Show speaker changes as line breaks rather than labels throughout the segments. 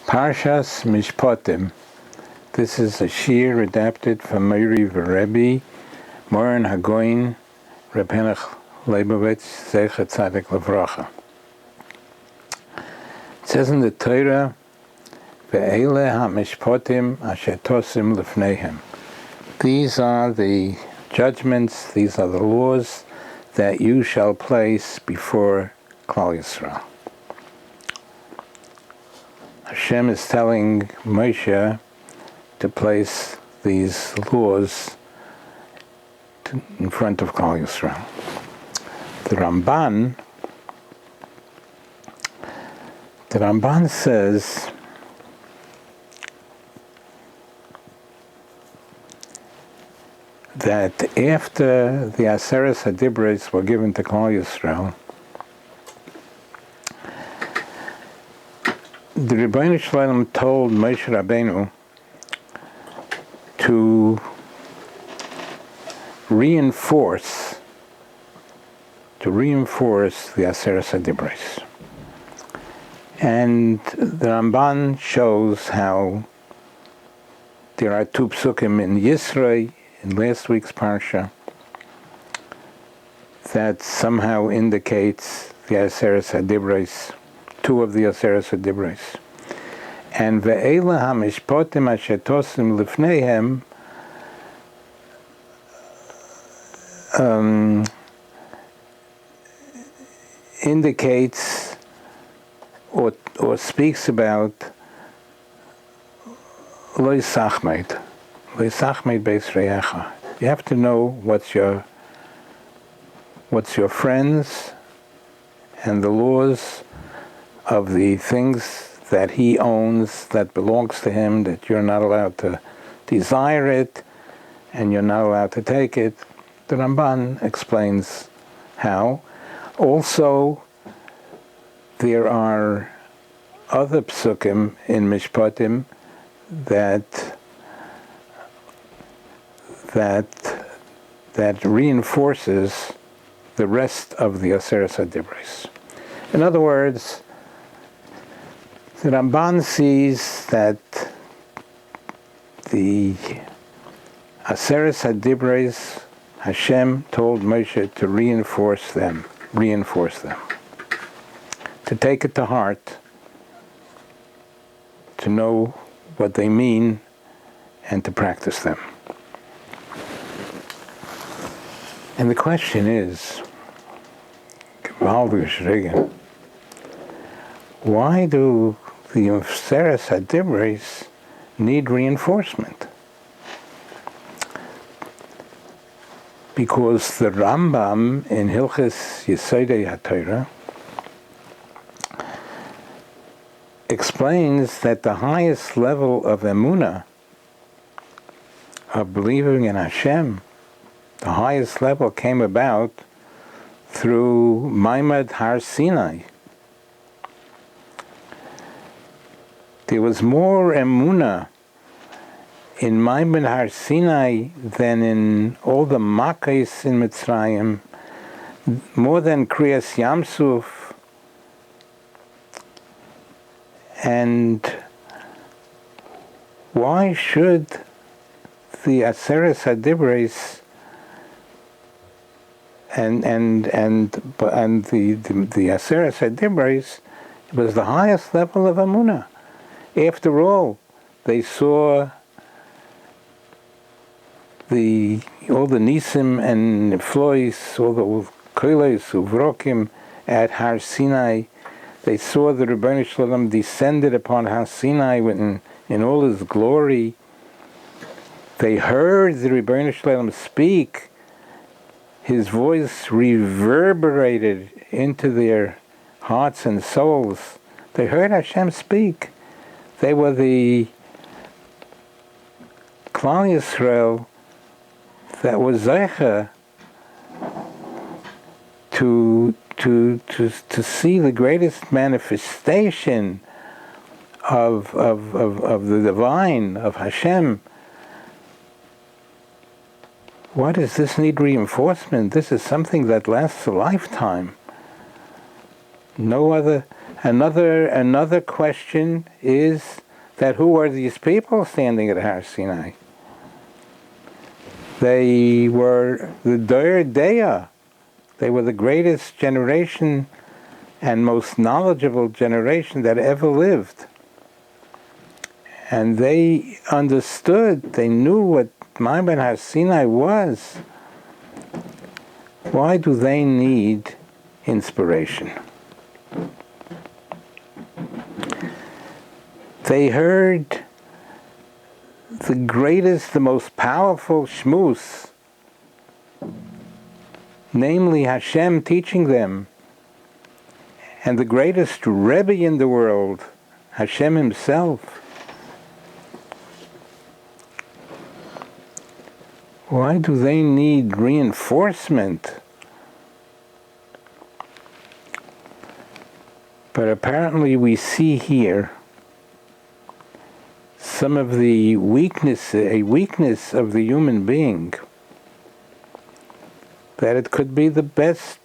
Parshas Mishpatim. This is a shir adapted from Meiri Rebbe, Moran Hagoyin, Reb Henoch Leibowitz, Zecher Tzadik Levracha. It says in the Torah, Ve'ele ha-mishpatim asher tosim lefneihem. These are the judgments, these are the laws that you shall place before Klal Yisrael. Hashem is telling Moshe to place these laws in front of Klal Yisrael. The Ramban says that after the Aseres HaDibros were given to Klal Yisrael, the Rebbeinu Shalom told Moshe Rabbeinu to reinforce the Aseres HaDibros. And the Ramban shows how there are two psukim in Yisro, in last week's Parsha, that somehow indicates the Aseres HaDibros, two of the Aseres HaDibros. And ve'ele ha-mishpatim asher tosim lefneihem indicates or speaks about lo yisachmeid beis reyecha. You have to know what's your friends and the laws of the things that he owns, that belongs to him, that you're not allowed to desire it and you're not allowed to take it. The Ramban explains how. Also, there are other psukim in Mishpatim that reinforces the rest of the Aseres HaDibros. In other words, the Ramban sees that the Aseres HaDibros, Hashem told Moshe to reinforce them, to take it to heart, to know what they mean, and to practice them. And the question is, why do the Aseres HaDibros need reinforcement? Because the Rambam in Hilchos Yesodei HaTorah explains that the highest level of emunah, of believing in Hashem, the highest level came about through Maimad Har Sinai. There was more emunah in Maimad Har Sinai than in all the Makkos in Mitzrayim, more than Kriyas Yamsuf. And why should the Aseres HaDibros and the Aseres HaDibros was the highest level of emunah? After all, they saw all the nisim and niflois, all the kolos, uvrokim at Har Sinai. They saw the Rebbeinu Shalom descended upon Har Sinai in all his glory. They heard the Rebbeinu Shalom speak. His voice reverberated into their hearts and souls. They heard Hashem speak. They were the Klal Yisrael that was zeicha to see the greatest manifestation of the divine, of Hashem. Why does this need reinforcement? This is something that lasts a lifetime. No other Another question is that who are these people standing at Har Sinai? They were the Dor Dea. They were the greatest generation and most knowledgeable generation that ever lived. And they understood, they knew what Ma'aben Har Sinai was. Why do they need inspiration? They heard the greatest, the most powerful shmuz, namely Hashem teaching them, and the greatest Rebbe in the world, Hashem himself. Why do they need reinforcement? But apparently we see here some of the weakness of the human being, that it could be the best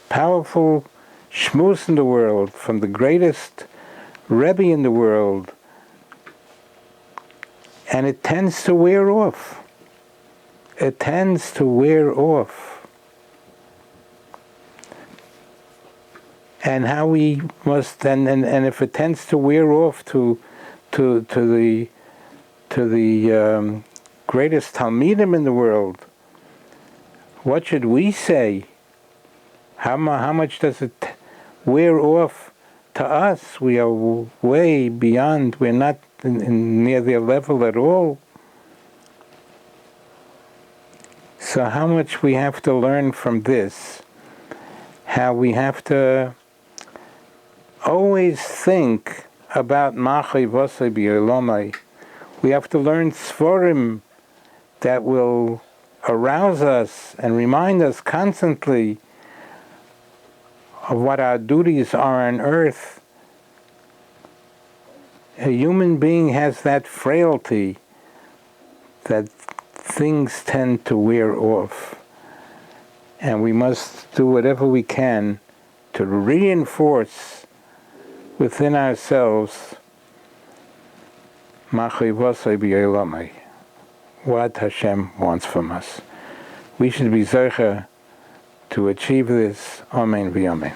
powerful shmuz in the world, from the greatest Rebbe in the world, and it tends to wear off. It tends to wear off. And how we must, and if it tends to wear off to the greatest Talmidim in the world, what should we say? How much does it wear off to us? We are way beyond, we're not near their level at all. So how much we have to learn from this, how we have to always think about Machai Vosai B'Yolomai. We have to learn Sforim that will arouse us and remind us constantly of what our duties are on earth. A human being has that frailty that things tend to wear off, and we must do whatever we can to reinforce within ourselves Machai Vosai B'Yolomai, what Hashem wants from us. We should be zeicher to achieve this. Amen v'amen.